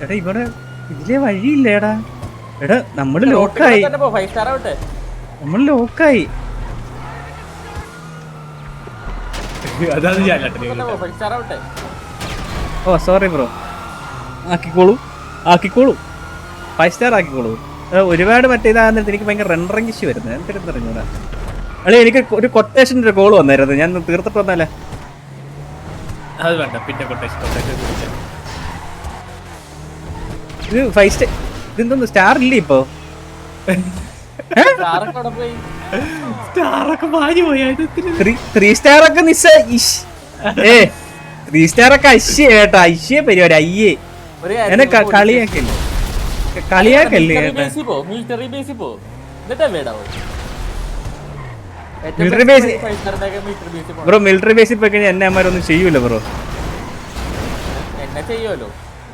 എടാ ഇവിടെ ഇതിലെ വഴിയില്ല എടാ. എടാ നമ്മള് ലോക്കായി. നമ്മള് ലോക്കായി. ഓ സോറി ബ്രോ. ആക്കിക്കോളൂ 5 സ്റ്റാർ ആക്കിക്കോളൂ. ഒരുപാട് മറ്റേതാകുന്നിട്ട് എനിക്ക് ഭയങ്കര റെൻഡറിങ് ഇഷ്യൂ വരുന്നത്. എനിക്കൊരു പറഞ്ഞൂടാ. അല്ലെ എനിക്ക് ഒരു കൊട്ടേഷൻ്റെ ഒരു കോൾ വന്നായിരുന്നു. ഞാൻ തീർത്തിട്ട് വന്നാലേ. അത് വേണ്ട, പിന്നെ കൊട്ടേഷൻ ഇത് 5 സ്റ്റാർ. ഇതെന്തോന്ന് സ്റ്റാർ ഇല്ലേ ഇപ്പൊ? സ്റ്റാറൊക്കെ മാഞ്ഞു പോയാ. 3 സ്റ്റാർ ഒക്കെ 3 സ്റ്റാർ ഒക്കെ അശ്യ കേട്ടാ. അശ്യ പരിപാടി. അയ്യേ എന്നെ കളിയാക്കല്ലേ മിലിറ്ററി ബേസ്. ബ്രോ മിലിറ്ററി ബേസിൽ പോയി കഴിഞ്ഞാൽ എന്നെ അമ്മമാരൊന്നും ചെയ്യൂല ബ്രോ. എന്നെ ചെയ്യുമല്ലോ.